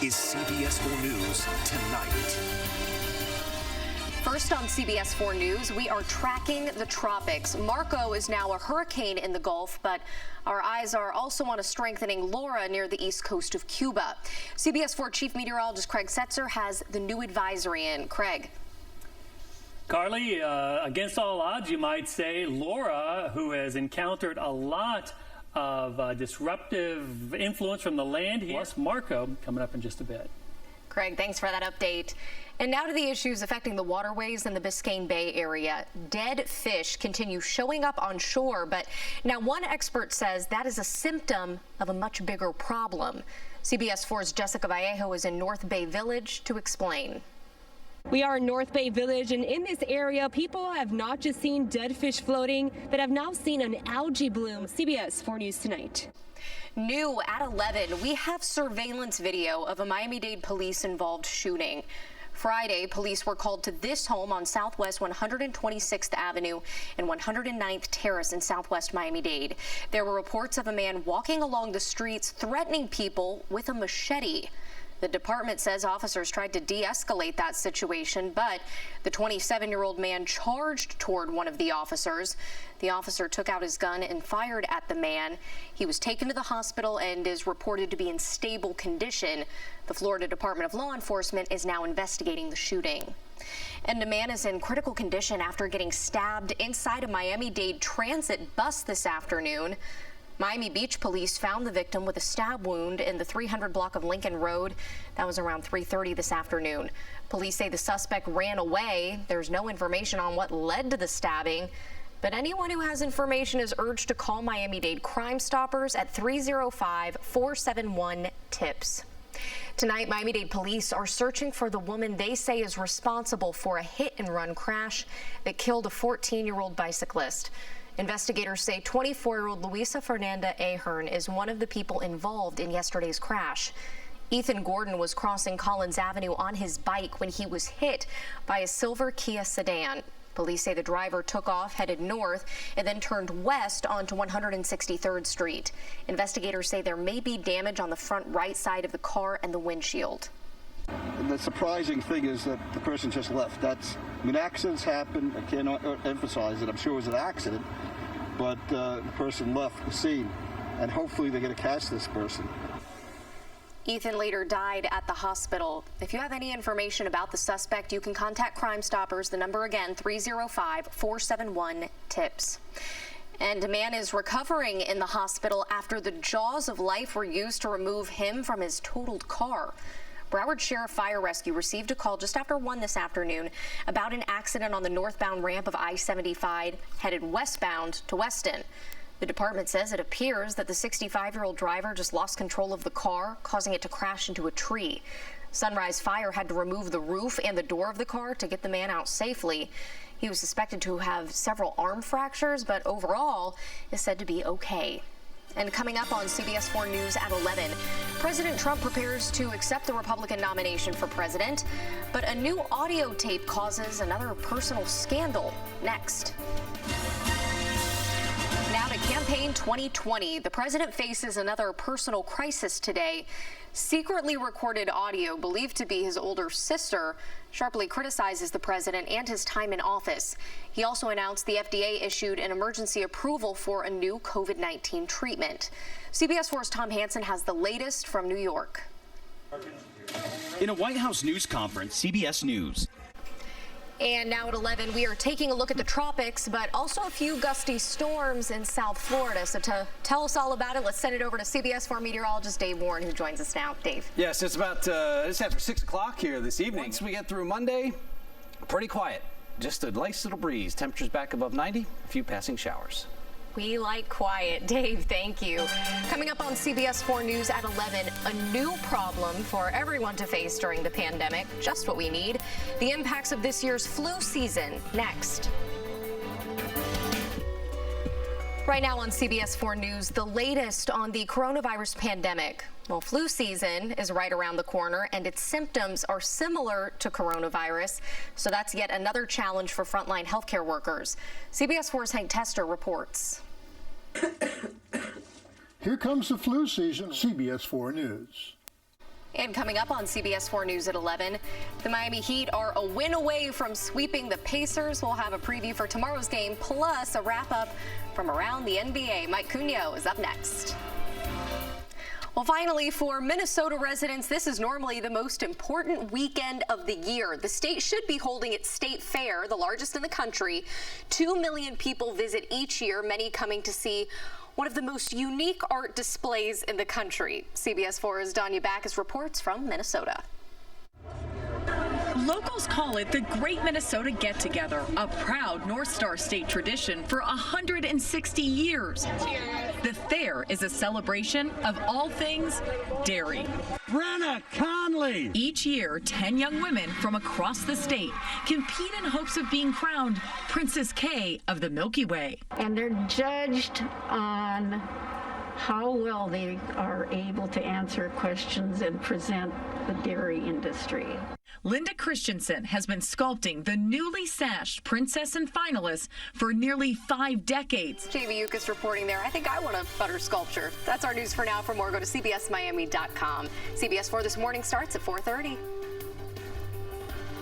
is CBS 4 News Tonight. First on CBS 4 News, we are tracking the tropics. Marco is now a hurricane in the Gulf, but our eyes are also on a strengthening Laura near the east coast of Cuba. CBS 4 Chief Meteorologist Craig Setzer has the new advisory in. Craig. Carly, against all odds, you might say, Laura, who has encountered a lot of disruptive influence from the land, plus Marco coming up in just a bit. Craig, thanks for that update. And now to the issues affecting the waterways in the Biscayne Bay area. Dead fish continue showing up on shore, but now one expert says that is a symptom of a much bigger problem. CBS 4's Jessica Vallejo is in North Bay Village to explain. We are in North Bay Village, and in this area, people have not just seen dead fish floating, but have now seen an algae bloom. CBS 4 News Tonight. New at 11, we have surveillance video of a Miami-Dade police-involved shooting. Friday, police were called to this home on Southwest 126th Avenue and 109th Terrace in Southwest Miami-Dade. There were reports of a man walking along the streets threatening people with a machete. The department says officers tried to de-escalate that situation, but the 27-year-old man charged toward one of the officers. The officer took out his gun and fired at the man. He was taken to the hospital and is reported to be in stable condition. The Florida Department of Law Enforcement is now investigating the shooting. And a man is in critical condition after getting stabbed inside a Miami-Dade transit bus this afternoon. Miami Beach police found the victim with a stab wound in the 300 block of Lincoln Road. That was around 3:30 this afternoon. Police say the suspect ran away. There's no information on what led to the stabbing, but anyone who has information is urged to call Miami-Dade Crime Stoppers at 305-471-TIPS. Tonight, Miami-Dade police are searching for the woman they say is responsible for a hit-and-run crash that killed a 14-year-old bicyclist. Investigators say 24-year-old Luisa Fernanda Ahern is one of the people involved in yesterday's crash. Ethan Gordon was crossing Collins Avenue on his bike when he was hit by a silver Kia sedan. Police say the driver took off, headed north, and then turned west onto 163rd Street. Investigators say there may be damage on the front right side of the car and the windshield. The surprising thing is that the person just left. Accidents happen. I cannot emphasize it. I'm sure it was an accident, but the person left the scene, and hopefully they're going to catch this person. Ethan later died at the hospital. If you have any information about the suspect, you can contact Crime Stoppers. The number again, 305-471-TIPS. And a man is recovering in the hospital after the jaws of life were used to remove him from his totaled car. Broward Sheriff Fire Rescue received a call just after 1 this afternoon about an accident on the northbound ramp of I-75 headed westbound to Weston. The department says it appears that the 65-year-old driver just lost control of the car, causing it to crash into a tree. Sunrise Fire had to remove the roof and the door of the car to get the man out safely. He was suspected to have several arm fractures, but overall is said to be okay. And coming up on CBS 4 News at 11, President Trump prepares to accept the Republican nomination for president, but a new audio tape causes another personal scandal. Next. Now to campaign 2020. The president faces another personal crisis today. Secretly recorded audio believed to be his older sister sharply criticizes the president and his time in office. He also announced the FDA issued an emergency approval for a new COVID-19 treatment. CBS 4's Tom Hansen has the latest from New York. In a White House news conference, CBS News. And now at 11, we are taking a look at the tropics, but also a few gusty storms in South Florida. So to tell us all about it, let's send it over to CBS 4 meteorologist Dave Warren, who joins us now. Dave. Yes, it's about just after 6 o'clock here this evening. Once we get through Monday, pretty quiet. Just a nice little breeze. Temperatures back above 90, a few passing showers. We like quiet. Dave, thank you. Coming up on CBS 4 News at 11, a new problem for everyone to face during the pandemic. Just what we need. The impacts of this year's flu season. Next. Right now on CBS 4 News, the latest on the coronavirus pandemic. Well, flu season is right around the corner, and its symptoms are similar to coronavirus. So that's yet another challenge for frontline healthcare workers. CBS 4's Hank Tester reports. Here comes the flu season. CBS 4 News. And coming up on CBS 4 News at 11, the Miami Heat are a win away from sweeping the Pacers. We'll have a preview for tomorrow's game, plus a wrap-up from around the NBA. Mike Cunio is up next. Well, finally, for Minnesota residents, this is normally the most important weekend of the year. The state should be holding its state fair, the largest in the country. 2 million people visit each year, many coming to see one of the most unique art displays in the country. CBS 4's Danya Backus reports from Minnesota. Locals call it the Great Minnesota Get-Together, a proud North Star State tradition for 160 years. The fair is a celebration of all things dairy. Brenna Conley! Each year, 10 young women from across the state compete in hopes of being crowned Princess K of the Milky Way. And they're judged on how well they are able to answer questions and present the dairy industry. Linda Christensen has been sculpting the newly sashed princess and finalists for nearly 5 decades. JV Yukas reporting there. I think I want a butter sculpture. That's our news for now. For more, go to cbsmiami.com. CBS 4 This Morning starts at 4:30.